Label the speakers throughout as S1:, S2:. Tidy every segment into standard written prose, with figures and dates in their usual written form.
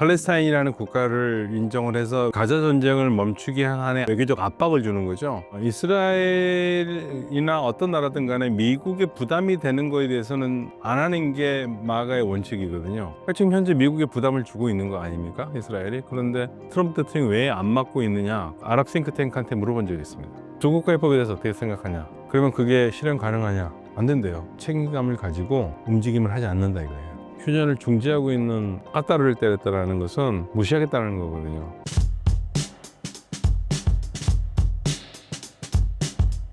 S1: 팔레스타인이라는 국가를 인정을 해서 가자 전쟁을 멈추게 하는 외교적 압박을 주는 거죠. 이스라엘이나 어떤 나라든 간에 미국의 부담이 되는 거에 대해서는 안 하는 게 마가의 원칙이거든요. 그러니까 지금 현재 미국에 부담을 주고 있는 거 아닙니까? 이스라엘이. 그런데 트럼프 대통령이 왜 안 맡고 있느냐? 아랍 싱크탱크한테 물어본 적이 있습니다. 조국가해법에 대해서 어떻게 생각하냐? 그러면 그게 실현 가능하냐? 안 된대요. 책임감을 가지고 움직임을 하지 않는다 이거예요. 휴전을 중지하고 있는 까따르를 때렸다는 것은 무시하겠다는 거거든요.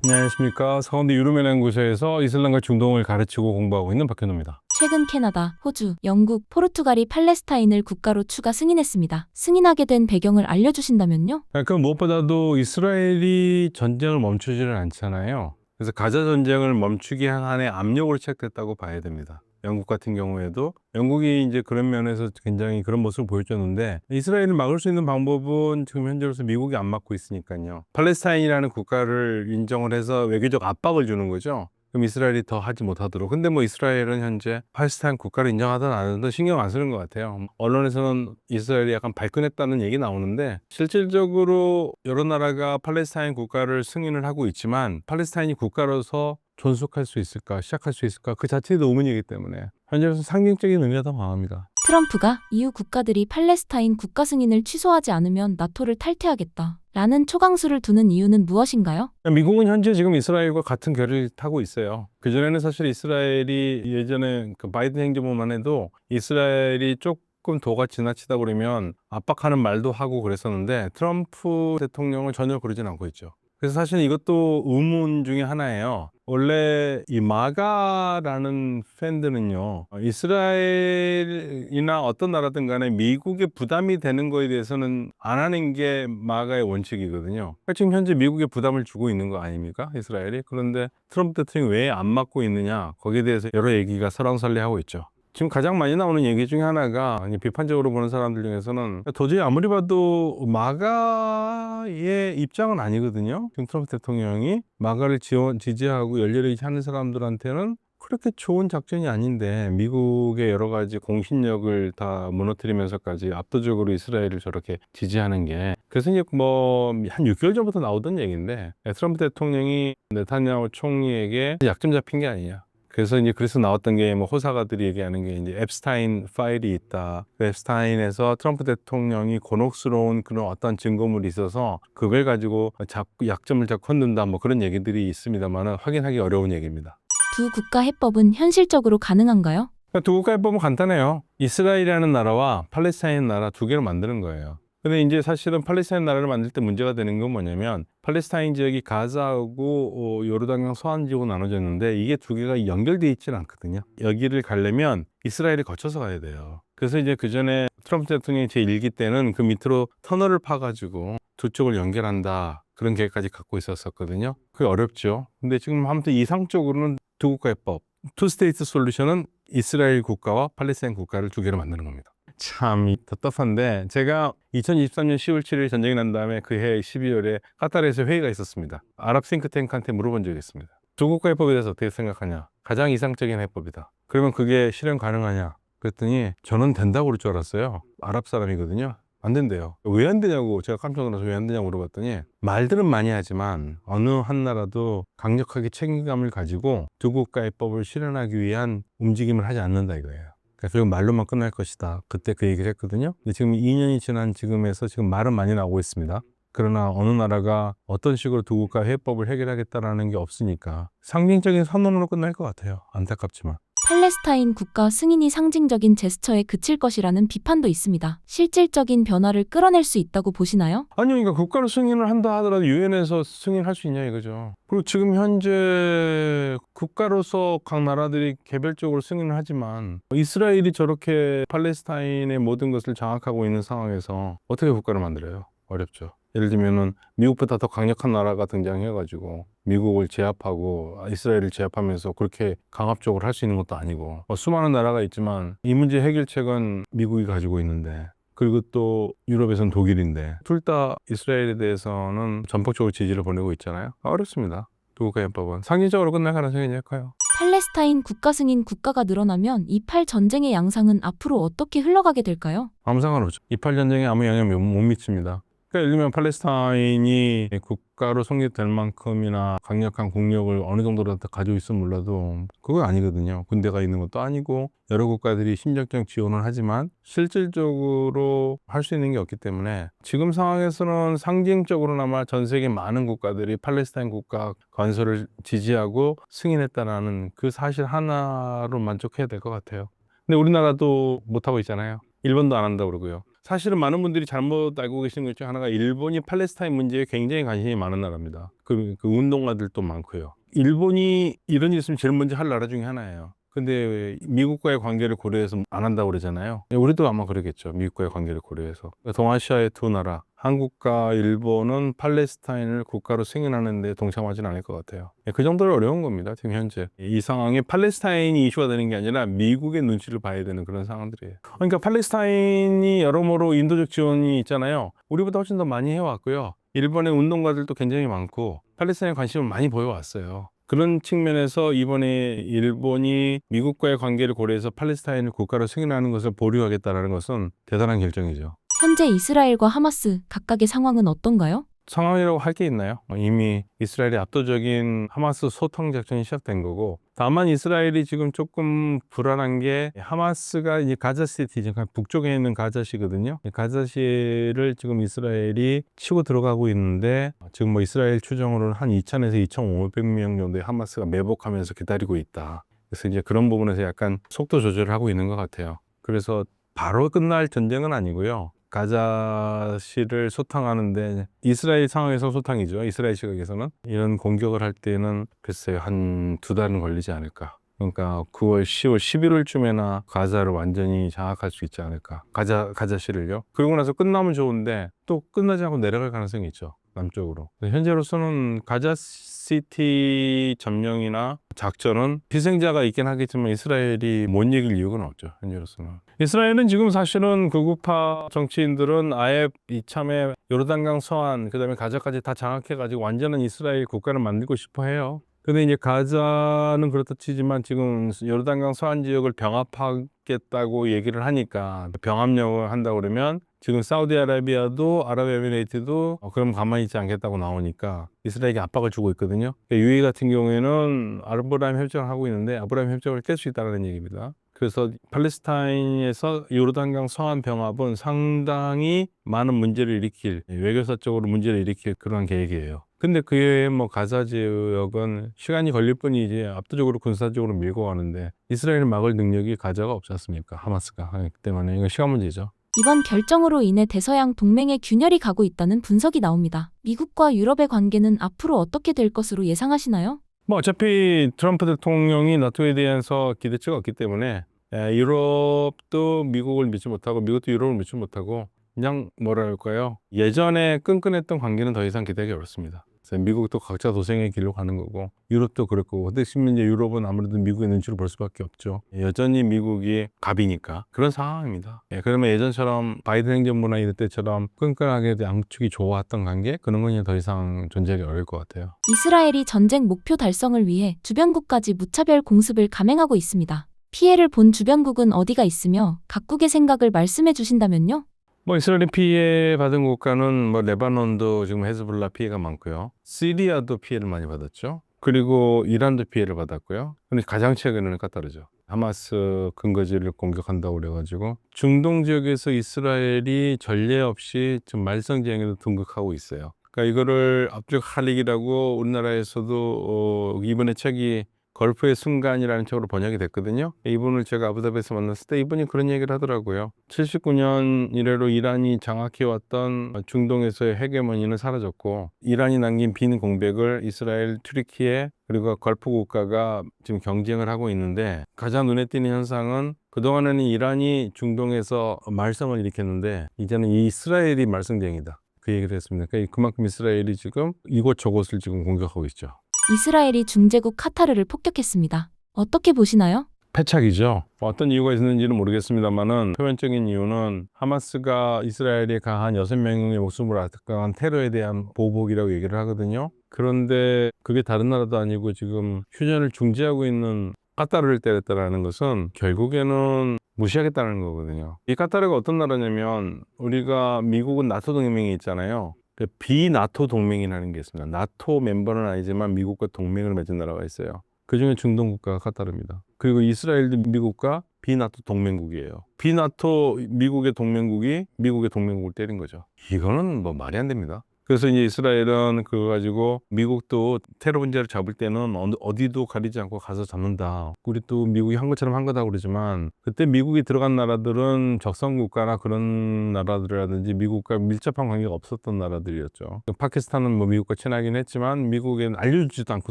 S1: 안녕하십니까. 서울대 유르멘 연구소에서 이슬람과 중동을 가르치고 공부하고 있는 박현우입니다.
S2: 최근 캐나다, 호주, 영국, 포르투갈이 팔레스타인을 국가로 추가 승인했습니다. 승인하게 된 배경을 알려주신다면요?
S1: 그러니까 무엇보다도 이스라엘이 전쟁을 멈추지를 않잖아요. 그래서 가자 전쟁을 멈추게 하는 압력으로 시작됐다고 봐야 됩니다. 영국 같은 경우에도 영국이 이제 그런 면에서 굉장히 그런 모습을 보여줬는데, 이스라엘을 막을 수 있는 방법은 지금 현재로서 미국이 안 막고 있으니까요. 팔레스타인이라는 국가를 인정을 해서 외교적 압박을 주는 거죠. 그럼 이스라엘이 더 하지 못하도록. 근데 뭐 이스라엘은 현재 팔레스타인 국가를 인정하든 안 하든 신경 안 쓰는 것 같아요. 언론에서는 이스라엘이 약간 발끈했다는 얘기 나오는데, 실질적으로 여러 나라가 팔레스타인 국가를 승인을 하고 있지만 팔레스타인이 국가로서 존속할 수 있을까, 시작할 수 있을까, 그 자체도 의문이기 때문에 현재로서 상징적인 의미가 더 강합니다.
S2: 트럼프가 EU 국가들이 팔레스타인 국가 승인을 취소하지 않으면 나토를 탈퇴하겠다 라는 초강수를 두는 이유는 무엇인가요?
S1: 미국은 현재 지금 이스라엘과 같은 결을 타고 있어요. 그전에는 사실 이스라엘이 예전에 그 바이든 행정부만 해도 이스라엘이 조금 도가 지나치다 그러면 압박하는 말도 하고 그랬었는데, 트럼프 대통령은 전혀 그러진 않고 있죠. 그래서 사실 이것도 의문 중에 하나예요. 원래 이 마가라는 팬들은요, 이스라엘이나 어떤 나라든 간에 미국의 부담이 되는 거에 대해서는 안 하는 게 마가의 원칙이거든요. 그러니까 지금 현재 미국에 부담을 주고 있는 거 아닙니까? 이스라엘이. 그런데 트럼프 대통령이 왜 안 맡고 있느냐, 거기에 대해서 여러 얘기가 설왕설래하고 있죠. 지금 가장 많이 나오는 얘기 중에 하나가, 비판적으로 보는 사람들 중에서는 도저히 아무리 봐도 마가의 입장은 아니거든요. 지금 트럼프 대통령이 마가를 지지하고 열렬히 하는 사람들한테는 그렇게 좋은 작전이 아닌데, 미국의 여러 가지 공신력을 다 무너뜨리면서까지 압도적으로 이스라엘을 저렇게 지지하는 게, 그래서 이제 뭐 한 6개월 전부터 나오던 얘기인데, 트럼프 대통령이 네타냐후 총리에게 약점 잡힌 게 아니냐. 그래서 나왔던 게, 뭐 호사가들이 얘기하는 게 이제 앱스타인 파일이 있다. 그 앱스타인에서 트럼프 대통령이 곤혹스러운 그런 어떤 증거물이 있어서 그걸 가지고 자꾸 약점을 자꾸 흔든다, 뭐 그런 얘기들이 있습니다만 확인하기 어려운 얘기입니다.
S2: 두 국가 해법은 현실적으로 가능한가요?
S1: 두 국가 해법은 간단해요. 이스라엘이라는 나라와 팔레스타인 나라 두 개를 만드는 거예요. 근데 이제 사실은 팔레스타인 나라를 만들 때 문제가 되는 건 뭐냐면, 팔레스타인 지역이 가자하고 요르단강 서안 지역으로 나눠졌는데, 이게 두 개가 연결되어 있지는 않거든요. 여기를 가려면 이스라엘을 거쳐서 가야 돼요. 그래서 이제 그 전에 트럼프 대통령이 제1기 때는 그 밑으로 터널을 파가지고 두 쪽을 연결한다, 그런 계획까지 갖고 있었거든요. 그게 어렵죠. 근데 지금 아무튼 이상적으로는 두 국가 해법, 투 스테이트 솔루션은 이스라엘 국가와 팔레스타인 국가를 두 개로 만드는 겁니다. 참 답답한데, 제가 2023년 10월 7일 전쟁이 난 다음에 그 해 12월에 카타르에서 회의가 있었습니다. 아랍 싱크탱크한테 물어본 적이 있습니다. 두 국가 해법에 대해서 어떻게 생각하냐? 가장 이상적인 해법이다. 그러면 그게 실현 가능하냐? 그랬더니 저는 된다고 그럴 줄 알았어요. 아랍 사람이거든요. 안 된대요. 왜 안 되냐고, 제가 깜짝 놀라서 왜 안 되냐고 물어봤더니, 말들은 많이 하지만 어느 한 나라도 강력하게 책임감을 가지고 두 국가 해법을 실현하기 위한 움직임을 하지 않는다 이거예요. 그래서 말로만 끝날 것이다. 그때 그 얘기를 했거든요. 근데 지금 2년이 지난 지금에서 지금 말은 많이 나오고 있습니다. 그러나 어느 나라가 어떤 식으로 두 국가 해법을 해결하겠다라는 게 없으니까 상징적인 선언으로 끝날 것 같아요. 안타깝지만.
S2: 팔레스타인 국가 승인이 상징적인 제스처에 그칠 것이라는 비판도 있습니다. 실질적인 변화를 끌어낼 수 있다고 보시나요?
S1: 아니요, 그러니까 국가로 승인을 한다 하더라도 유엔에서 승인할 수 있냐 이거죠. 그리고 지금 현재 국가로서 각 나라들이 개별적으로 승인을 하지만, 이스라엘이 저렇게 팔레스타인의 모든 것을 장악하고 있는 상황에서 어떻게 국가를 만들어요? 어렵죠. 예를 들면은 미국보다 더 강력한 나라가 등장해가지고 미국을 제압하고 이스라엘을 제압하면서 그렇게 강압적으로 할 수 있는 것도 아니고, 수많은 나라가 있지만 이 문제 해결책은 미국이 가지고 있는데, 그리고 또 유럽에서는 독일인데, 둘 다 이스라엘에 대해서는 전폭적으로 지지를 보내고 있잖아요. 어렵습니다. 두 국가 해법은 상징적으로 끝날 가능성이 커요.
S2: 팔레스타인 국가 승인 국가가 늘어나면 이팔 전쟁의 양상은 앞으로 어떻게 흘러가게 될까요?
S1: 아무 상관없죠. 이팔 전쟁에 아무 영향 못 미칩니다. 그러니까 예를 들면 팔레스타인이 국가로 성립될 만큼이나 강력한 국력을 어느 정도로 가지고 있으면 몰라도 그건 아니거든요. 군대가 있는 것도 아니고 여러 국가들이 심정적 지원을 하지만 실질적으로 할 수 있는 게 없기 때문에 지금 상황에서는 상징적으로나마 전 세계 많은 국가들이 팔레스타인 국가 건설을 지지하고 승인했다라는 그 사실 하나로 만족해야 될 것 같아요. 근데 우리나라도 못하고 있잖아요. 일본도 안 한다고 그러고요. 사실은 많은 분들이 잘못 알고 계시는 것 중 하나가 일본이 팔레스타인 문제에 굉장히 관심이 많은 나라입니다. 그 운동가들도 많고요. 일본이 이런 일 있으면 제일 먼저 할 나라 중에 하나예요. 근데 왜 미국과의 관계를 고려해서 안 한다고 그러잖아요. 우리도 아마 그러겠죠. 미국과의 관계를 고려해서. 동아시아의 두 나라, 한국과 일본은 팔레스타인을 국가로 승인하는데 동참하지는 않을 것 같아요. 그 정도로 어려운 겁니다. 지금 현재. 이 상황이 팔레스타인이 이슈가 되는 게 아니라 미국의 눈치를 봐야 되는 그런 상황들이에요. 그러니까 팔레스타인이 여러모로 인도적 지원이 있잖아요. 우리보다 훨씬 더 많이 해왔고요. 일본의 운동가들도 굉장히 많고 팔레스타인에 관심을 많이 보여왔어요. 그런 측면에서 이번에 일본이 미국과의 관계를 고려해서 팔레스타인을 국가로 승인하는 것을 보류하겠다는 것은 대단한 결정이죠.
S2: 현재 이스라엘과 하마스 각각의 상황은 어떤가요?
S1: 상황이라고 할 게 있나요? 이미 이스라엘의 압도적인 하마스 소탕 작전이 시작된 거고, 다만 이스라엘이 지금 조금 불안한 게 하마스가 이제 가자시티, 지금 북쪽에 있는 가자시거든요. 가자시를 지금 이스라엘이 치고 들어가고 있는데 지금 뭐 이스라엘 추정으로는 한 2,000에서 2,500명 정도의 하마스가 매복하면서 기다리고 있다. 그래서 이제 그런 부분에서 약간 속도 조절을 하고 있는 것 같아요. 그래서 바로 끝날 전쟁은 아니고요. 가자시를 소탕하는데 이스라엘 상황에서 소탕이죠. 이스라엘 시각에서는 이런 공격을 할 때는 글쎄요, 한 2달은 걸리지 않을까. 그러니까 9월, 10월, 11월쯤에나 가자를 완전히 장악할 수 있지 않을까. 가자시를요. 그러고 나서 끝나면 좋은데 또 끝나지 않고 내려갈 가능성이 있죠. 남쪽으로. 현재로서는 가자시티 점령이나 작전은 희생자가 있긴 하겠지만 이스라엘이 못 이길 이유는 없죠. 현재로서는. 이스라엘은 지금 사실은 극우파 정치인들은 아예 이참에 요르단강 서안 그다음에 가자까지 다 장악해가지고 완전한 이스라엘 국가를 만들고 싶어 해요. 근데 이제 가자는 그렇다 치지만 지금 요르단강 서안 지역을 병합하겠다고 얘기를 하니까 병합력을 한다고 그러면 지금 사우디아라비아도 아랍에미레이트도 그럼 가만히 있지 않겠다고 나오니까 이스라엘에게 압박을 주고 있거든요. UAE 같은 경우에는 아브라함 협정을 하고 있는데 아브라함 협정을 깰 수 있다는 얘기입니다. 그래서 팔레스타인에서 요르단강 서안 병합은 상당히 많은 문제를 일으킬, 외교사적으로 문제를 일으킬 그런 계획이에요. 근데 그 외에 뭐 가자 지역은 시간이 걸릴 뿐이지 압도적으로 군사적으로 밀고 가는데 이스라엘을 막을 능력이 가자가 없지 않습니까? 하마스가 하기 때문에 이건 시간 문제죠.
S2: 이번 결정으로 인해 대서양 동맹에 균열이 가고 있다는 분석이 나옵니다. 미국과 유럽의 관계는 앞으로 어떻게 될 것으로 예상하시나요?
S1: 뭐 어차피 트럼프 대통령이 나토에 대해서 기대치가 없기 때문에 유럽도 미국을 믿지 못하고 미국도 유럽을 믿지 못하고 그냥 뭐랄까요, 예전에 끈끈했던 관계는 더 이상 기대하기 어렵습니다. 그래서 미국도 각자 도생의 길로 가는 거고 유럽도 그렇고, 근데 지금 이제 유럽은 아무래도 미국의 눈치를 볼 수밖에 없죠. 여전히 미국이 갑이니까 그런 상황입니다. 그러면 예전처럼 바이든 행정부나 이럴 때처럼 끈끈하게 양측이 좋았던 관계, 그런 건 더 이상 존재하기 어려울 것 같아요.
S2: 이스라엘이 전쟁 목표 달성을 위해 주변국까지 무차별 공습을 감행하고 있습니다. 피해를 본 주변국은 어디가 있으며 각국의 생각을 말씀해 주신다면요?
S1: 뭐 이스라엘이 피해 받은 국가는 뭐 레바논도 지금 헤즈볼라 피해가 많고요. 시리아도 피해를 많이 받았죠. 그리고 이란도 피해를 받았고요. 근데 가장 최근에는 카타르죠. 하마스 근거지를 공격한다고 그래가지고 중동 지역에서 이스라엘이 전례 없이 지금 말썽쟁이로 등극하고 있어요. 그러니까 이거를 압축 할릭이라고 우리나라에서도 이번에 책이 걸프의 순간이라는 책으로 번역이 됐거든요. 이분을 제가 아부다비에서 만났을 때 이분이 그런 얘기를 하더라고요. 79년 이래로 이란이 장악해왔던 중동에서의 헤게모니는 사라졌고 이란이 남긴 빈 공백을 이스라엘, 튀르키예 그리고 걸프 국가가 지금 경쟁을 하고 있는데, 가장 눈에 띄는 현상은 그동안에는 이란이 중동에서 말썽을 일으켰는데 이제는 이스라엘이 말썽쟁이다, 그 얘기를 했습니다. 그러니까 그만큼 이스라엘이 지금 이곳저곳을 지금 공격하고 있죠.
S2: 이스라엘이 중재국 카타르를 폭격했습니다. 어떻게 보시나요?
S1: 패착이죠. 어떤 이유가 있는지는 모르겠습니다만은 표면적인 이유는 하마스가 이스라엘이 강한 6명의 목숨을 앗아간 테러에 대한 보복이라고 얘기를 하거든요. 그런데 그게 다른 나라도 아니고 지금 휴전을 중지하고 있는 카타르를 때렸다라는 것은 결국에는 무시하겠다는 거거든요. 이 카타르가 어떤 나라냐면 우리가 미국은 나토 동맹이 있잖아요. 비나토 동맹이라는 게 있습니다. 나토 멤버는 아니지만 미국과 동맹을 맺은 나라가 있어요. 그중에 중동 국가가 카타르입니다. 그리고 이스라엘도 미국과 비나토 동맹국이에요. 비나토 미국의 동맹국이 미국의 동맹국을 때린 거죠. 이거는 뭐 말이 안 됩니다. 그래서 이제 이스라엘은 그거 가지고 미국도 테러 분자를 잡을 때는 어디도 가리지 않고 가서 잡는다. 우리 또 미국이 한 것처럼 한 거다 그러지만 그때 미국이 들어간 나라들은 적성 국가나 그런 나라들이라든지 미국과 밀접한 관계가 없었던 나라들이었죠. 파키스탄은 뭐 미국과 친하긴 했지만 미국에는 알려주지도 않고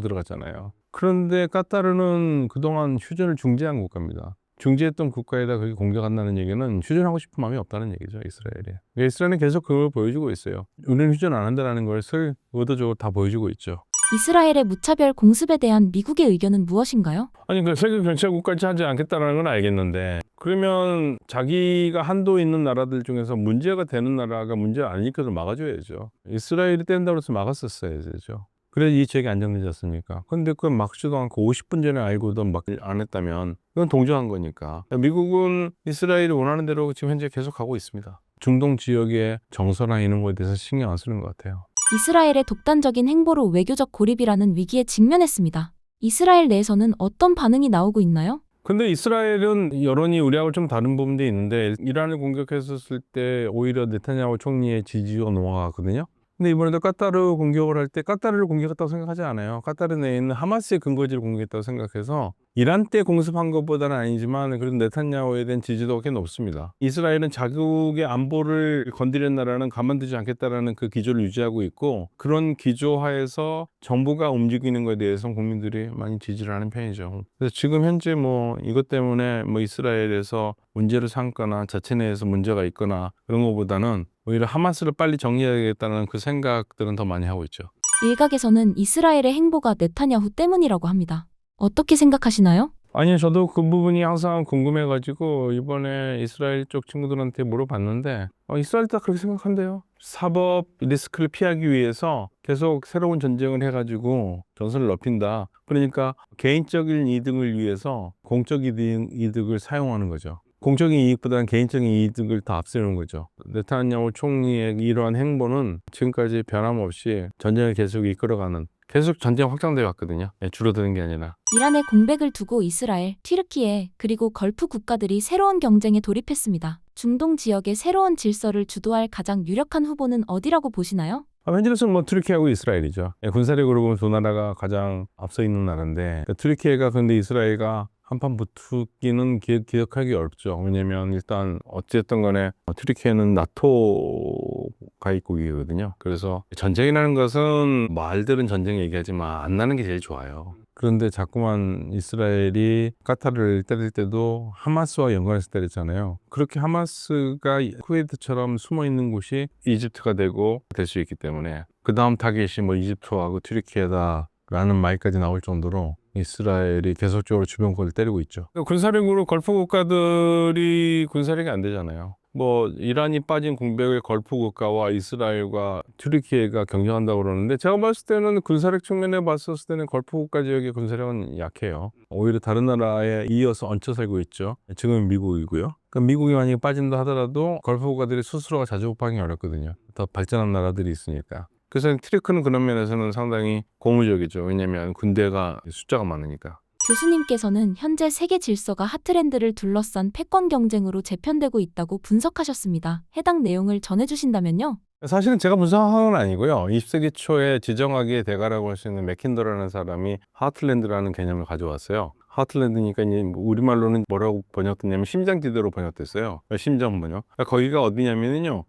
S1: 들어갔잖아요. 그런데 카타르는 그동안 휴전을 중지한 국가입니다. 중지했던 국가에다 그렇게 공격한다는 얘기는 휴전하고 싶은 마음이 없다는 얘기죠, 이스라엘이. 이스라엘은 계속 그걸 보여주고 있어요. 우리는 휴전 안 한다는 것을 의도적으로 다 보여주고 있죠.
S2: 이스라엘의 무차별 공습에 대한 미국의 의견은 무엇인가요?
S1: 아니, 그 세계 경제국까지 하지 않겠다는 건 알겠는데, 그러면 자기가 한도 있는 나라들 중에서 문제가 되는 나라가 문제가 아니니까 좀 막아줘야죠. 이스라엘이 뗀다고 해서 막았었어야죠. 그래야 이 지역이 안정되지 않습니까? 근데 그건 막지도 않고 50분 전에 알고도 막 안 했다면 그건 동조한 거니까. 미국은 이스라엘이 원하는 대로 지금 현재 계속 가고 있습니다. 중동 지역의 정서나 이런 거에 대해서 신경 안 쓰는 것 같아요.
S2: 이스라엘의 독단적인 행보로 외교적 고립이라는 위기에 직면했습니다. 이스라엘 내에서는 어떤 반응이 나오고 있나요?
S1: 근데 이스라엘은 여론이 우리하고 좀 다른 부분도 있는데 이란을 공격했었을 때 오히려 네타냐후 총리의 지지가 넘어가거든요. 근데 이번에도 카타르 공격을 할 때 카타르를 공격했다고 생각하지 않아요. 카타르 내에 있는 하마스의 근거지를 공격했다고 생각해서 이란 때 공습한 것보다는 아니지만 그래도 네타냐후에 대한 지지도가 꽤 높습니다. 이스라엘은 자국의 안보를 건드리는 나라는 가만두지 않겠다라는 그 기조를 유지하고 있고 그런 기조 하에서 정부가 움직이는 것에 대해서 국민들이 많이 지지를 하는 편이죠. 그래서 지금 현재 뭐 이것 때문에 뭐 이스라엘에서 문제를 삼거나 자체 내에서 문제가 있거나 그런 것보다는 오히려 하마스를 빨리 정리해야겠다는 그 생각들은 더 많이 하고 있죠.
S2: 일각에서는 이스라엘의 행보가 네타냐후 때문이라고 합니다. 어떻게 생각하시나요?
S1: 아니, 저도 그 부분이 항상 궁금해가지고 이번에 이스라엘 쪽 친구들한테 물어봤는데 이스라엘 다 그렇게 생각한대요. 사법 리스크를 피하기 위해서 계속 새로운 전쟁을 해가지고 전선을 넓힌다. 그러니까 개인적인 이득을 위해서 공적 이득을 사용하는 거죠. 공적인 이익보다는 개인적인 이득을 더 앞세우는 거죠. 네타냐후 총리의 이러한 행보는 지금까지 변함없이 전쟁을 계속 이끌어가는 계속 전쟁 확장돼 왔거든요. 줄어드는 게 아니라.
S2: 이란의 공백을 두고 이스라엘, 튀르키예, 그리고 걸프 국가들이 새로운 경쟁에 돌입했습니다. 중동 지역의 새로운 질서를 주도할 가장 유력한 후보는 어디라고 보시나요?
S1: 현재로서는 뭐 트리키하고 이스라엘이죠. 군사력으로 보면 두 나라가 가장 앞서 있는 나라인데 트리키가 근데 이스라엘과 한판 붙기는 기억하기 어렵죠. 왜냐면 일단 어쨌든 간에 트리키는 나토 가입국이거든요. 그래서 전쟁이라는 것은 말들은 전쟁 얘기하지만 안 나는 게 제일 좋아요. 그런데 자꾸만 이스라엘이 카타르를 때릴 때도 하마스와 연관해서 때렸잖아요. 그렇게 하마스가 쿠웨이트처럼 숨어 있는 곳이 이집트가 되고 될 수 있기 때문에 그 다음 타겟이 뭐 이집트하고 튀르키예다라는 말까지 나올 정도로 이스라엘이 계속적으로 주변 국가를 때리고 있죠. 군사력으로 걸프 국가들이 군사력이 안 되잖아요. 뭐 이란이 빠진 공백을 걸프 국가와 이스라엘과 튀르키예가 경쟁한다고 그러는데 제가 봤을 때는 군사력 측면에 봤었을 때는 걸프 국가 지역의 군사력은 약해요. 오히려 다른 나라에 이어서 얹혀 살고 있죠. 지금은 미국이고요. 그러니까 미국이 만약에 빠진다 하더라도 걸프 국가들이 스스로가 자주국방이 어렵거든요. 더 발전한 나라들이 있으니까. 그래서 트리크는 그런 면에서는 상당히 고무적이죠. 왜냐하면 군대가 숫자가 많으니까.
S2: 교수님께서는 현재 세계 질서가 하트랜드를 둘러싼 패권 경쟁으로 재편되고 있다고 분석하셨습니다. 해당 내용을 전해주신다면요?
S1: 사실은 제가 분석한 건 아니고요. 20세기 초에 지정학의 대가라고 할 수 있는 맥킨더라는 사람이 하트랜드라는 개념을 가져왔어요. 하트랜드니까 이제 우리말로는 뭐라고 번역됐냐면 심장지대로 번역됐어요. 심장 번역. 거기가 어디냐면요.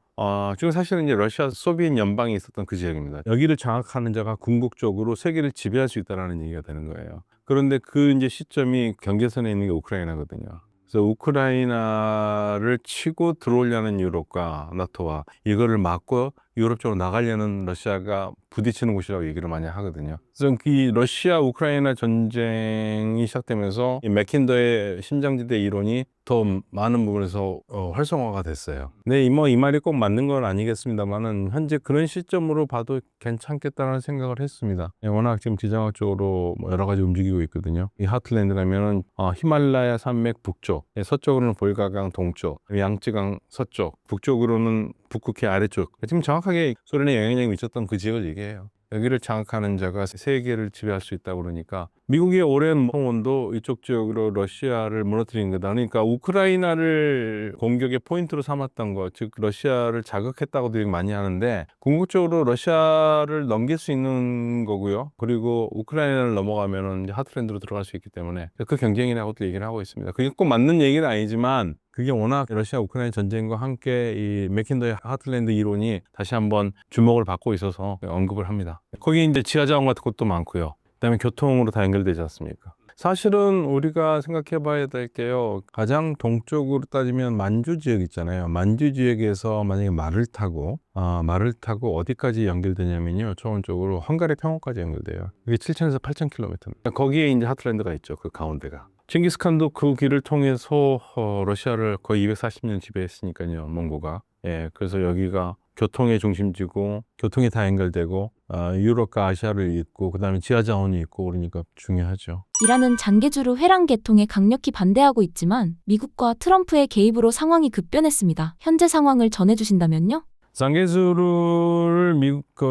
S1: 지금 사실은 이제 러시아 소비에트 연방이 있었던 그 지역입니다. 여기를 장악하는 자가 궁극적으로 세계를 지배할 수 있다는 얘기가 되는 거예요. 그런데 그 이제 시점이 경계선에 있는 게 우크라이나거든요. 그래서 우크라이나를 치고 들어오려는 유럽과 나토와 이거를 막고 유럽 쪽으로 나가려는 러시아가 부딪히는 곳이라고 얘기를 많이 하거든요. 그래서 이 러시아 우크라이나 전쟁이 시작되면서 이 맥킨더의 심장지대 이론이 더 많은 부분에서 활성화가 됐어요. 근데 이 말이 꼭 맞는 건 아니겠습니다만은 현재 그런 시점으로 봐도 괜찮겠다는 생각을 했습니다. 워낙 지금 지정학적으로 여러 가지 움직이고 있거든요. 이 하틀랜드라면은 히말라야 산맥 북쪽, 서쪽으로는 볼가강 동쪽, 양쯔강 서쪽, 북쪽으로는 북극해 아래쪽. 지금 정확하게 소련의 영향력이 미쳤던 그 지역을 얘기해요. 여기를 장악하는 자가 세계를 지배할 수 있다고 그러니까 미국의 오랜 홍원도 이쪽 지역으로 러시아를 무너뜨린 거다. 그러니까 우크라이나를 공격의 포인트로 삼았던 것, 즉 러시아를 자극했다고들 많이 하는데 궁극적으로 러시아를 넘길 수 있는 거고요. 그리고 우크라이나를 넘어가면은 이제 하트랜드로 들어갈 수 있기 때문에 그 경쟁이라고도 얘기를 하고 있습니다. 그게 꼭 맞는 얘기는 아니지만 그게 워낙 러시아 우크라이나 전쟁과 함께 이 맥킨더의 하틀랜드 이론이 다시 한번 주목을 받고 있어서 언급을 합니다. 거기 이제 지하자원 같은 것도 많고요. 그다음에 교통으로 다 연결되지 않습니까? 사실은 우리가 생각해 봐야 될 게요. 가장 동쪽으로 따지면 만주 지역 있잖아요. 만주 지역에서 만약에 말을 타고 어디까지 연결되냐면요. 초원쪽으로 헝가리 평원까지 연결돼요. 그게 7,000에서 8,000km입니다. 거기에 이제 하틀랜드가 있죠. 그 가운데가. 칭기스칸도 그 길을 통해서 러시아를 거의 240년 지배했으니까요. 몽고가. 예, 그래서 여기가 교통의 중심지고 교통이 다 연결되고 유럽과 아시아를 잇고 그다음에 지하자원이 있고 그러니까 중요하죠.
S2: 이란은 장개주르 회랑 개통에 강력히 반대하고 있지만 미국과 트럼프의 개입으로 상황이 급변했습니다. 현재 상황을 전해주신다면요?
S1: 장개수를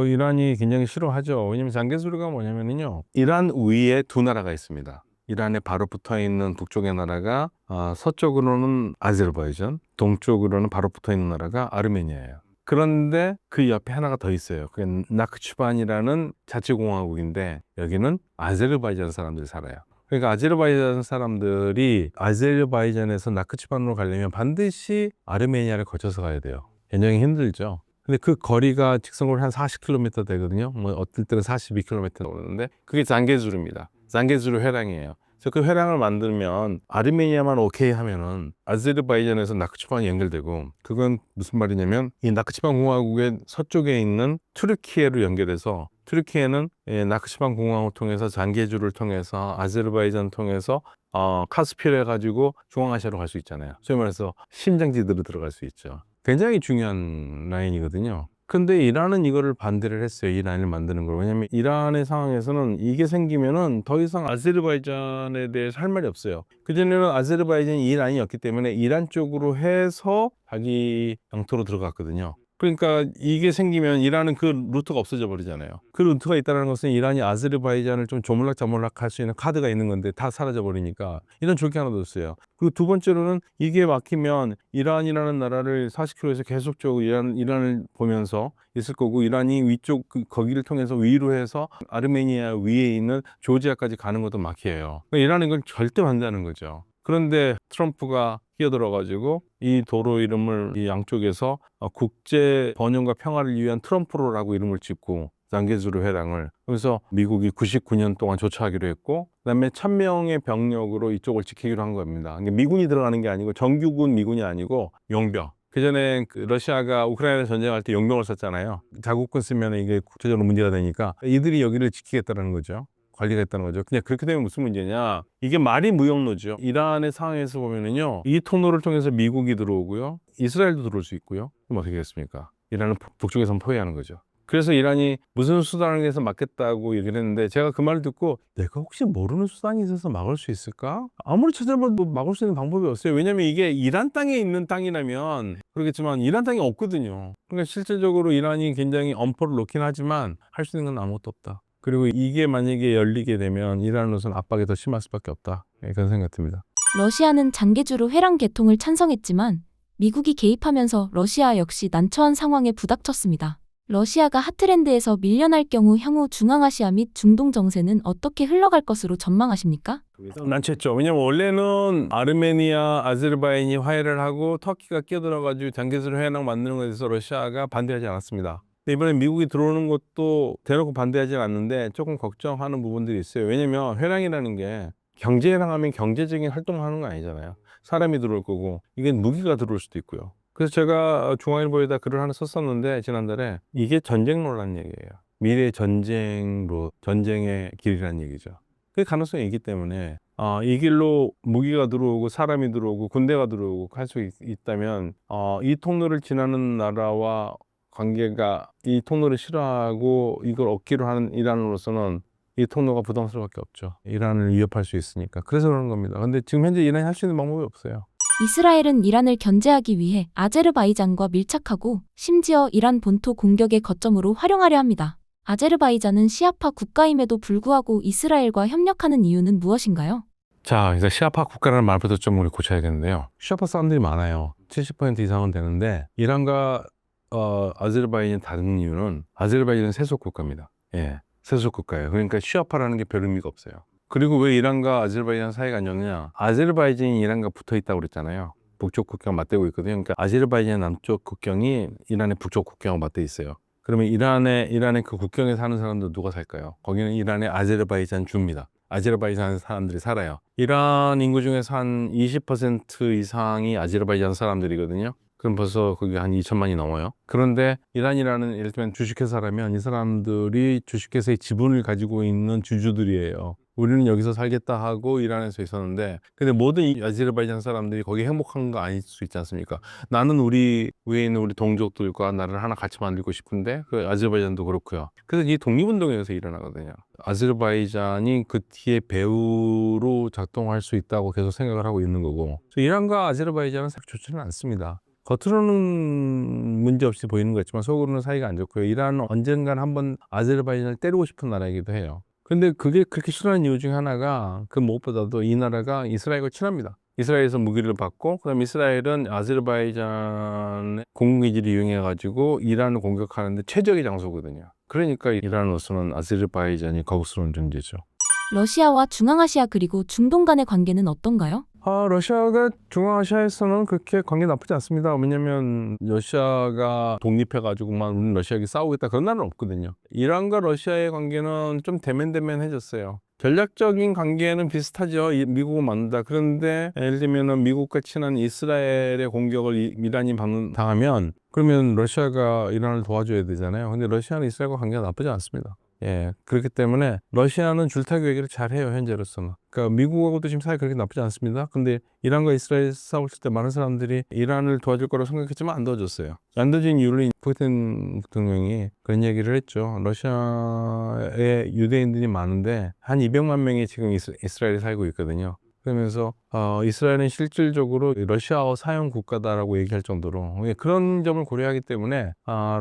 S1: 이란이 굉장히 싫어하죠. 왜냐면 장개수르가 뭐냐면요. 이란 위에 두 나라가 있습니다. 이란에 바로 붙어 있는 북쪽의 나라가 서쪽으로는 아제르바이잔, 동쪽으로는 바로 붙어 있는 나라가 아르메니아예요. 그런데 그 옆에 하나가 더 있어요. 그게 나크치반이라는 자치공화국인데 여기는 아제르바이잔 사람들이 살아요. 그러니까 아제르바이잔 사람들이 아제르바이잔에서 나크치반으로 가려면 반드시 아르메니아를 거쳐서 가야 돼요. 굉장히 힘들죠. 근데 그 거리가 직선거리 한 40km 되거든요. 뭐 어떨 때는 42km 오는데 그게 장개주르입니다. 장개주르 회랑이에요. 그래서 그 회랑을 만들면 아르메니아만 오케이 하면은 아제르바이잔에서 나크치반이 연결되고 그건 무슨 말이냐면 이 나크치반 공화국의 서쪽에 있는 튀르키예로 연결해서 튀르키예는 나크치반 공화국을 통해서 장개주를 통해서 아제르바이잔 통해서 카스피를 해가지고 중앙아시아로 갈 수 있잖아요. 소위 말해서 심장지대로 들어갈 수 있죠. 굉장히 중요한 라인이거든요. 근데 이란은 이거를 반대를 했어요. 이 라인을 만드는 걸. 왜냐면 이란의 상황에서는 이게 생기면은 더 이상 아제르바이잔에 대해서 할 말이 없어요. 그전에는 아제르바이잔이 이 라인이었기 때문에 이란 쪽으로 해서 자기 영토로 들어갔거든요. 그러니까 이게 생기면 이란은 그 루트가 없어져 버리잖아요. 그 루트가 있다는 것은 이란이 아제르바이잔을 좀 조물락자물락 할 수 있는 카드가 있는 건데 다 사라져 버리니까 이런 줄게 하나도 없어요. 그리고 두 번째로는 이게 막히면 이란이라는 나라를 40km에서 계속적으로 이란을 보면서 있을 거고 이란이 위쪽 거기를 통해서 위로 해서 아르메니아 위에 있는 조지아까지 가는 것도 막혀요. 그러니까 이란은 이걸 절대 반대하는 거죠. 그런데 트럼프가 끼어들어가지고 이 도로 이름을 이 양쪽에서 국제 번영과 평화를 위한 트럼프로라고 이름을 짓고 장개주르 회랑을 그래서 미국이 99년 동안 조처하기로 했고 그다음에 1,000명의 병력으로 이쪽을 지키기로 한 겁니다. 미군이 들어가는 게 아니고 정규군 미군이 아니고 용병. 그전에 러시아가 우크라이나 전쟁할 때 용병을 썼잖아요. 자국군 쓰면 이게 국제적으로 문제가 되니까 이들이 여기를 지키겠다는 거죠. 관리가 있다는 거죠. 그냥 그렇게 되면 무슨 문제냐? 이게 말이 무용로죠. 이란의 상황에서 보면은요, 이 통로를 통해서 미국이 들어오고요, 이스라엘도 들어올 수 있고요. 그럼 어떻게 됐습니까? 이란은 북쪽에서 포위하는 거죠. 그래서 이란이 무슨 수단을 해서 막겠다고 얘기를 했는데 제가 그 말을 듣고 내가 혹시 모르는 수단이 있어서 막을 수 있을까? 아무리 찾아봐도 막을 수 있는 방법이 없어요. 왜냐면 이게 이란 땅에 있는 땅이라면 그러겠지만 이란 땅이 없거든요. 그러니까 실질적으로 이란이 굉장히 엄포를 놓긴 하지만 할 수 있는 건 아무것도 없다. 그리고 이게 만약에 열리게 되면 이란으로서는 압박이 더 심할 수밖에 없다. 그런 생각 듭니다.
S2: 러시아는 장개주르 회랑 개통을 찬성했지만 미국이 개입하면서 러시아 역시 난처한 상황에 부닥쳤습니다. 러시아가 하트랜드에서 밀려날 경우 향후 중앙아시아 및 중동 정세는 어떻게 흘러갈 것으로 전망하십니까?
S1: 난처했죠. 왜냐면 원래는 아르메니아, 아제르바이잔이 화해를 하고 터키가 끼어들어가지고 장개주르 회랑 만드는 것에 대해서 러시아가 반대하지 않았습니다. 이번에 미국이 들어오는 것도 대놓고 반대하지 않는데 조금 걱정하는 부분들이 있어요. 왜냐면 회랑이라는 게 경제회랑 하면 경제적인 활동을 하는 거 아니잖아요. 사람이 들어올 거고 이게 무기가 들어올 수도 있고요. 그래서 제가 중앙일보에다 글을 하나 썼었는데 지난달에 이게 전쟁로라는 얘기예요. 미래 전쟁의 길이라는 얘기죠. 그 가능성이 있기 때문에 이 길로 무기가 들어오고 사람이 들어오고 군대가 들어오고 할 수 있다면 이 통로를 지나는 나라와 관계가 이 통로를 싫어하고 이걸 얻기로 하는 이란으로서는 이 통로가 부담스러울 수밖에 없죠. 이란을 위협할 수 있으니까. 그래서 그러는 겁니다. 근데 지금 현재 이란이 할 수 있는 방법이 없어요.
S2: 이스라엘은 이란을 견제하기 위해 아제르바이잔과 밀착하고 심지어 이란 본토 공격의 거점으로 활용하려 합니다. 아제르바이잔은 시아파 국가임에도 불구하고 이스라엘과 협력하는 이유는 무엇인가요?
S1: 자, 그래서 시아파 국가라는 말부터 좀 우리 고쳐야겠는데요. 시아파 사람들이 많아요. 70% 이상은 되는데 이란과 아제르바이잔이 다른 이유는 아제르바이잔은 세속 국가입니다. 예, 세속 국가예요. 그러니까 시아파라는 게 별 의미가 없어요. 그리고 왜 이란과 아제르바이잔 사이가 안 좋느냐? 아제르바이잔이 이란과 붙어 있다고 그랬잖아요. 북쪽 국경 맞대고 있거든요. 그러니까 아제르바이잔 남쪽 국경이 이란의 북쪽 국경하고 맞대 있어요. 그러면 이란의 그 국경에 사는 사람들 누가 살까요? 거기는 이란의 아제르바이잔 주입니다. 아제르바이잔 사람들이 살아요. 이란 인구 중에서 한 20% 이상이 아제르바이잔 사람들이거든요. 그럼 벌써 거기 한 2천만이 넘어요. 그런데 이란이라는 예를 들면 주식회사라면 이 사람들이 주식회사의 지분을 가지고 있는 주주들이에요. 우리는 여기서 살겠다 하고 이란에서 있었는데 근데 모든 이 아제르바이잔 사람들이 거기 행복한 거 아닐 수 있지 않습니까? 나는 우리 위에 있는 우리 동족들과 나라를 하나 같이 만들고 싶은데 그 아제르바이잔도 그렇고요. 그래서 이 독립운동에서 일어나거든요. 아제르바이잔이 그 뒤에 배후로 작동할 수 있다고 계속 생각을 하고 있는 거고 이란과 아제르바이잔은 사실 좋지는 않습니다. 겉으로는 문제없이 보이는 것 같지만 속으로는 사이가 안 좋고요. 이란은 언젠간 한번 아제르바이잔을 때리고 싶은 나라이기도 해요. 근데 그게 그렇게 싫어하는 이유 중에 하나가 그 무엇보다도 이 나라가 이스라엘과 친합니다. 이스라엘에서 무기를 받고 그다음 이스라엘은 아제르바이잔의 공군기지를 이용해가지고 이란을 공격하는데 최적의 장소거든요. 그러니까 이란으로서는 아제르바이잔이 거북스러운 존재죠.
S2: 러시아와 중앙아시아 그리고 중동 간의 관계는 어떤가요?
S1: 러시아가 중앙아시아에서는 그렇게 관계 나쁘지 않습니다. 왜냐면 러시아가 독립해가지고만 우리는 러시아에게 싸우겠다 그런 나라는 없거든요. 이란과 러시아의 관계는 좀 대면대면해졌어요. 전략적인 관계는 비슷하죠. 미국은 맞는다. 그런데 예를 들면 미국과 친한 이스라엘의 공격을 이란이 당하면 그러면 러시아가 이란을 도와줘야 되잖아요. 근데 러시아는 이스라엘과 관계가 나쁘지 않습니다. 예, 그렇기 때문에 러시아는 줄타기 외교를 잘해요, 현재로서는. 그러니까 미국하고도 지금 사이 그렇게 나쁘지 않습니다. 근데 이란과 이스라엘 싸울 때 많은 사람들이 이란을 도와줄 거라고 생각했지만 안 도와줬어요. 안 도와준 이유를 푸틴 대통령이 그런 얘기를 했죠. 러시아에 유대인들이 많은데 한 200만 명이 지금 이스라엘에 살고 있거든요. 그러면서 이스라엘은 실질적으로 러시아어 사용 국가다라고 얘기할 정도로 그런 점을 고려하기 때문에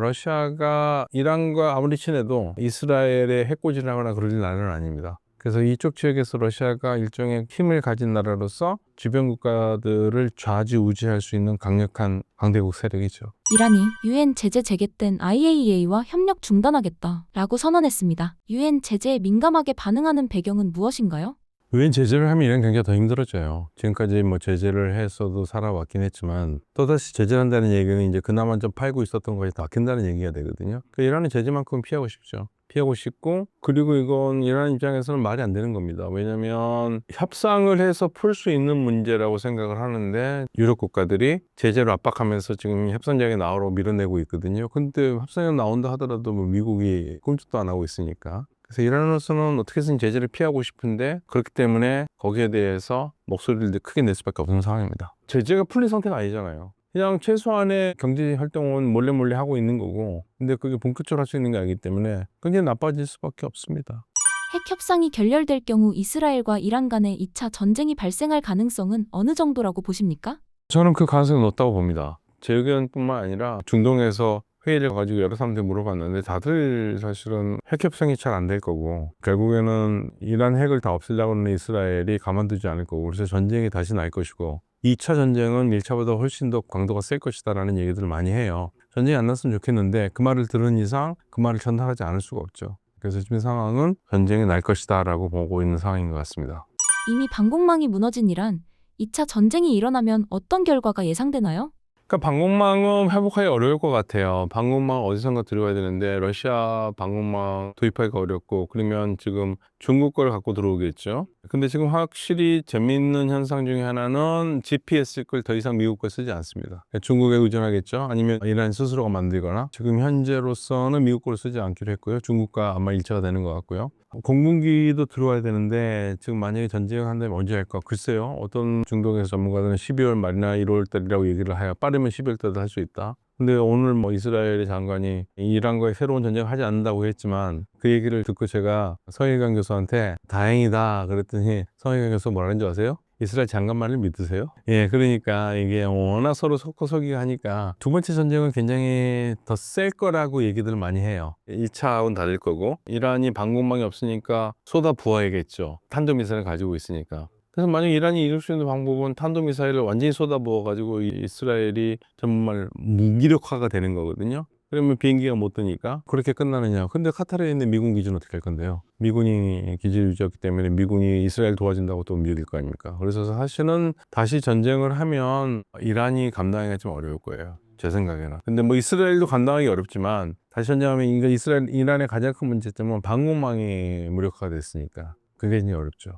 S1: 러시아가 이란과 아무리 친해도 이스라엘에 해코지를 하거나 그럴 나라는 아닙니다. 그래서 이쪽 지역에서 러시아가 일종의 힘을 가진 나라로서 주변 국가들을 좌지우지할 수 있는 강력한 강대국 세력이죠.
S2: 이란이 유엔 제재 재개 땐 IAEA와 협력 중단하겠다라고 선언했습니다. 유엔 제재에 민감하게 반응하는 배경은 무엇인가요?
S1: 유엔 제재를 하면 이란 경기가 더 힘들어져요. 지금까지 뭐 제재를 했어도 살아왔긴 했지만 또다시 제재를 한다는 얘기는 이제 그나마 좀 팔고 있었던 것이 다 막힌다는 얘기가 되거든요. 그러니까 이란은 제재만큼 피하고 싶죠. 피하고 싶고 그리고 이건 이란 입장에서는 말이 안 되는 겁니다. 왜냐하면 협상을 해서 풀 수 있는 문제라고 생각을 하는데 유럽 국가들이 제재로 압박하면서 지금 협상장에 나오라고 밀어내고 있거든요. 근데 협상에 나온다 하더라도 뭐 미국이 꿈쩍도 안 하고 있으니까. 그래서 이란으로서는 어떻게든 제재를 피하고 싶은데 그렇기 때문에 거기에 대해서 목소리를 크게 낼 수밖에 없는 상황입니다. 제재가 풀린 상태가 아니잖아요. 그냥 최소한의 경제 활동은 몰래 하고 있는 거고 근데 그게 본격적으로 할 수 있는 게 아니기 때문에 굉장히 나빠질 수밖에 없습니다.
S2: 핵 협상이 결렬될 경우 이스라엘과 이란 간의 2차 전쟁이 발생할 가능성은 어느 정도라고 보십니까?
S1: 저는 그 가능성이 높다고 봅니다. 제 의견뿐만 아니라 중동에서 회의를 가지고 여러 사람들이 물어봤는데 다들 사실은 핵 협상이 잘 안 될 거고 결국에는 이란 핵을 다 없애려고 하는 이스라엘이 가만두지 않을 거고 그래서 전쟁이 다시 날 것이고 2차 전쟁은 1차보다 훨씬 더 강도가 셀 것이다 라는 얘기들을 많이 해요. 전쟁이 안 났으면 좋겠는데 그 말을 들은 이상 그 말을 전달하지 않을 수가 없죠. 그래서 지금 상황은 전쟁이 날 것이다 라고 보고 있는 상황인 것 같습니다.
S2: 이미 방공망이 무너진 이란, 2차 전쟁이 일어나면 어떤 결과가 예상되나요?
S1: 그러니까 방공망은 회복하기 어려울 것 같아요. 방공망 어디선가 들어가야 되는데 러시아 방공망 도입하기가 어렵고 그러면 지금 중국 걸 갖고 들어오겠죠. 근데 지금 확실히 재미있는 현상 중에 하나는 GPS 걸 더 이상 미국 걸 쓰지 않습니다. 중국에 의존하겠죠. 아니면 이란 스스로가 만들거나 지금 현재로서는 미국 걸 쓰지 않기로 했고요. 중국과 아마 일치가 되는 것 같고요. 공군기도 들어와야 되는데 지금 만약에 전쟁을 한다면 언제 할까? 글쎄요. 어떤 중동에서 전문가들은 12월 말이나 1월 달이라고 얘기를 해요. 빠르면 12월 달도 할 수 있다. 근데 오늘 뭐 이스라엘의 장관이 이란과의 새로운 전쟁을 하지 않는다고 했지만 그 얘기를 듣고 제가 성일강 교수한테 다행이다 그랬더니 성일강 교수 뭐라는 줄 아세요? 이스라엘 장관 말을 믿으세요? 예, 그러니까 이게 워낙 서로 섞어서기 하니까 두 번째 전쟁은 굉장히 더 셀 거라고 얘기들 많이 해요. 1차하고는 다를 거고 이란이 방공망이 없으니까 쏟아 부어야겠죠. 탄도미사일을 가지고 있으니까. 그래서 만약 이란이 이룰 수 있는 방법은 탄도미사일을 완전히 쏟아부어가지고 이스라엘이 정말 무기력화가 되는 거거든요. 그러면 비행기가 못 뜨니까 그렇게 끝나느냐. 근데 카타르에 있는 미군 기지는 어떻게 할 건데요? 미군이 기지를 유지했기 때문에 미군이 이스라엘 도와준다고 또 밀릴 거 아닙니까? 그래서 사실은 다시 전쟁을 하면 이란이 감당하기가 좀 어려울 거예요. 제 생각에는. 근데 뭐 이스라엘도 감당하기 어렵지만 다시 전쟁하면 이란의 가장 큰 문제점은 방공망이 무력화가 됐으니까 그게 이제 어렵죠.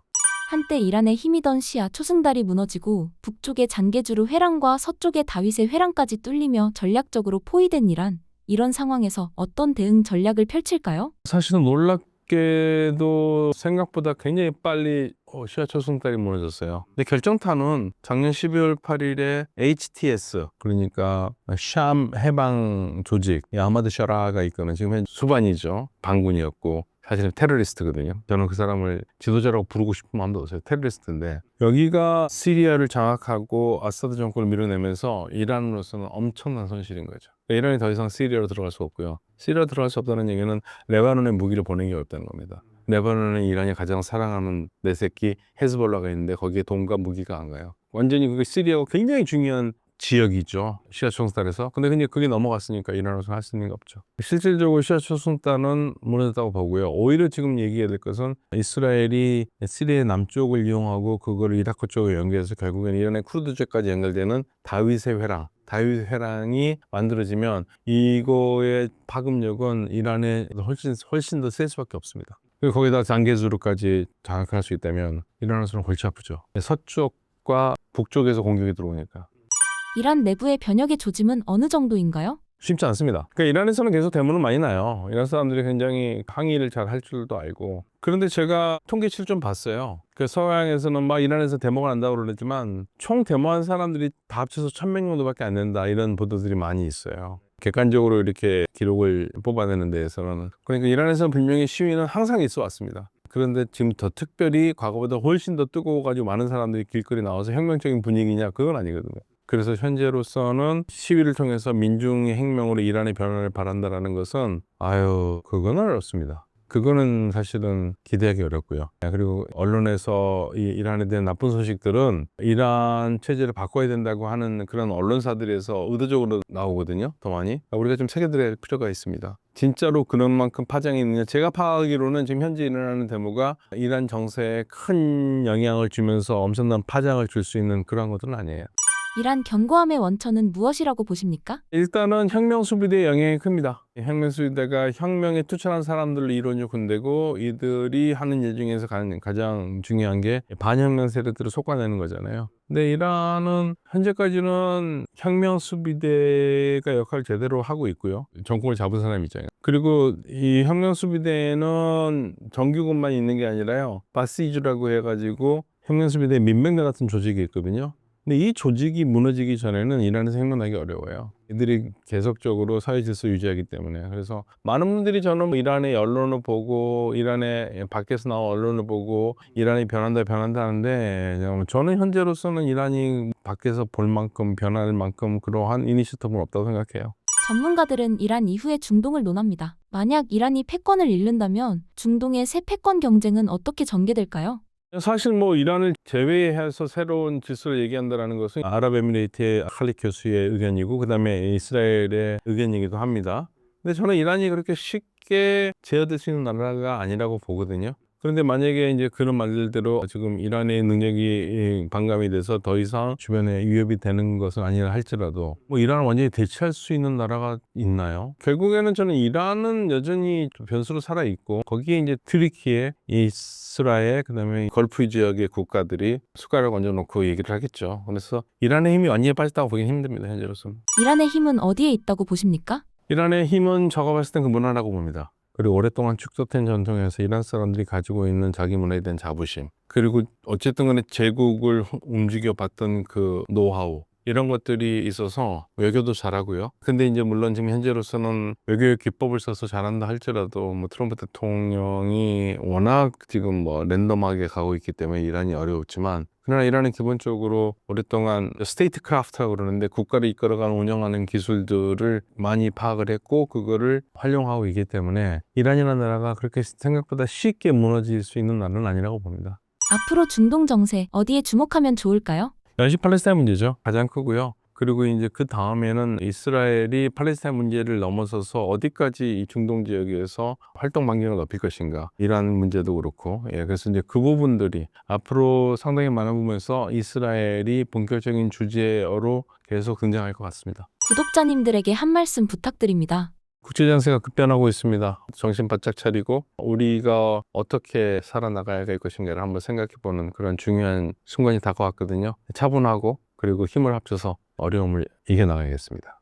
S2: 한때 이란의 힘이던 시아 초승달이 무너지고 북쪽의 잔개주르 회랑과 서쪽의 다윗의 회랑까지 뚫리며 전략적으로 포위된 이란. 이런 상황에서 어떤 대응 전략을 펼칠까요?
S1: 사실은 놀랍게도 생각보다 굉장히 빨리 시아 초승달이 무너졌어요. 근데 결정타는 작년 12월 8일에 HTS 그러니까 샴 해방 조직 아마드 샤라가 이끄는 지금 현 수반이죠. 반군이었고 사실은 테러리스트거든요. 저는 그 사람을 지도자라고 부르고 싶은 마음도 없어요. 테러리스트인데 여기가 시리아를 장악하고 아사드 정권을 밀어내면서 이란으로서는 엄청난 손실인 거죠. 그러니까 이란이 더 이상 시리아로 들어갈 수 없고요. 시리아 들어갈 수 없다는 얘기는 레바논에 무기를 보내기 어렵다는 겁니다. 레바논은 이란이 가장 사랑하는 내 새끼 헤즈볼라가 있는데 거기에 돈과 무기가 안 가요. 완전히 그게 시리아가 굉장히 중요한 지역이죠. 시아 초승달에서. 근데 그게 넘어갔으니까 이란으로서 할 수 있는 게 없죠. 실질적으로 시아 초승달은 무너졌다고 보고요. 오히려 지금 얘기해야 될 것은 이스라엘이 시리아의 남쪽을 이용하고 그거를 이라크 쪽으로 연결해서 결국엔 이란의 쿠르드족까지 연결되는 다윗의 회랑. 다윗 회랑이 만들어지면 이거의 파급력은 이란에 훨씬 더 셀 수밖에 없습니다. 그리고 거기다 장개주르까지 장악할 수 있다면 이란으로서는 골치 아프죠. 서쪽과 북쪽에서 공격이 들어오니까.
S2: 이란 내부의 변혁의 조짐은 어느 정도인가요?
S1: 쉽지 않습니다. 그러니까 이란에서는 계속 대문은 많이 나요. 이란 사람들이 굉장히 항의를 잘 할 줄도 알고. 그런데 제가 통계치를 좀 봤어요. 그 서양에서는 막 이란에서 데모가 난다고 그러지만 총 데모한 사람들이 다 합쳐서 1,100명 정도밖에 안 된다. 이런 보도들이 많이 있어요. 객관적으로 이렇게 기록을 뽑아내는 데에서는. 그러니까 이란에서는 분명히 시위는 항상 있어 왔습니다. 그런데 지금 더 특별히 과거보다 훨씬 더 뜨거워가지고 많은 사람들이 길거리 나와서 혁명적인 분위기냐? 그건 아니거든요. 그래서 현재로서는 시위를 통해서 민중의 행명으로 이란의 변화를 바란다라는 것은 그건 어렵습니다. 그거는 사실은 기대하기 어렵고요. 그리고 언론에서 이 이란에 대한 나쁜 소식들은 이란 체제를 바꿔야 된다고 하는 그런 언론사들에서 의도적으로 나오거든요. 더 많이. 우리가 좀 새겨들어야 할 필요가 있습니다. 진짜로 그런 만큼 파장이 있느냐. 제가 파악하기로는 지금 현재 일어나는 데모가 이란 정세에 큰 영향을 주면서 엄청난 파장을 줄 수 있는 그런 것들은 아니에요.
S2: 이란 견고함의 원천은 무엇이라고 보십니까?
S1: 일단은 혁명수비대의 영향이 큽니다. 혁명수비대가 혁명에 투철한 사람들로 이루어진 군대고 이들이 하는 일 중에서 가장 중요한 게 반혁명 세력들을 솎아내는 거잖아요. 근데 이란은 현재까지는 혁명수비대가 역할을 제대로 하고 있고요. 정권을 잡은 사람이 있잖아요. 그리고 이 혁명수비대는 정규군만 있는 게 아니라요. 바시주라고 해가지고 혁명수비대 민병대 같은 조직이 있거든요. 근데 이 조직이 무너지기 전에는 이란에서 혁명하기 어려워요. 이들이 계속적으로 사회 질서 유지하기 때문에. 그래서 많은 분들이 저는 이란의 언론을 보고 이란의 밖에서 나온 언론을 보고 이란이 변한다 하는데 저는 현재로서는 이란이 밖에서 볼 만큼 변할 만큼 그러한 이니셔티브는 없다고 생각해요.
S2: 전문가들은 이란 이후의 중동을 논합니다. 만약 이란이 패권을 잃는다면 중동의 새 패권 경쟁은 어떻게 전개될까요?
S1: 사실 뭐 이란을 제외해서 새로운 질서를 얘기한다는 것은 아랍에미레이트의 칼리 교수의 의견이고 그다음에 이스라엘의 의견이기도 합니다. 근데 저는 이란이 그렇게 쉽게 제어될 수 있는 나라가 아니라고 보거든요. 그런데 만약에 이제 그런 말들대로 지금 이란의 능력이 반감이 돼서 더 이상 주변에 위협이 되는 것은 아니라 할지라도 뭐 이란을 완전히 대체할 수 있는 나라가 있나요? 결국에는 저는 이란은 여전히 변수로 살아 있고 거기에 이제 트리키에 이스라엘 그다음에 걸프 지역의 국가들이 숟가락을 얹어 놓고 얘기를 하겠죠. 그래서 이란의 힘이 완전히 빠졌다고 보기는 힘듭니다. 현재로서는.
S2: 이란의 힘은 어디에 있다고 보십니까?
S1: 이란의 힘은 제가 봤을 땐 그 문화라고 봅니다. 그리고 오랫동안 축적된 전통에서 이란 사람들이 가지고 있는 자기 문화에 대한 자부심, 그리고 어쨌든 간에 제국을 움직여 봤던 그 노하우, 이런 것들이 있어서 외교도 잘하고요. 근데 이제 물론 지금 현재로서는 외교의 기법을 써서 잘한다 할지라도 뭐 트럼프 대통령이 워낙 지금 뭐 랜덤하게 가고 있기 때문에 이란이 어려웠지만, 그러나 이란은 기본적으로 오랫동안 스테이트 크래프트라고 그러는데 국가를 이끌어가는 운영하는 기술들을 많이 파악을 했고 그거를 활용하고 있기 때문에 이란이라는 나라가 그렇게 생각보다 쉽게 무너질 수 있는 나라는 아니라고 봅니다.
S2: 앞으로 중동 정세 어디에 주목하면 좋을까요?
S1: 역시 팔레스타인 문제죠. 가장 크고요. 그리고 이제 그 다음에는 이스라엘이 팔레스타인 문제를 넘어서서 어디까지 이 중동 지역에서 활동 반경을 넓힐 것인가, 이란 문제도 그렇고, 그래서 이제 그 부분들이 앞으로 상당히 많은 부분에서 이스라엘이 본격적인 주제로 계속 등장할 것 같습니다.
S2: 구독자님들에게 한 말씀 부탁드립니다.
S1: 국제 정세가 급변하고 있습니다. 정신 바짝 차리고 우리가 어떻게 살아나가야 될 것인가를 한번 생각해보는 그런 중요한 순간이 다가왔거든요. 차분하고 그리고 힘을 합쳐서 어려움을 이겨나가야겠습니다.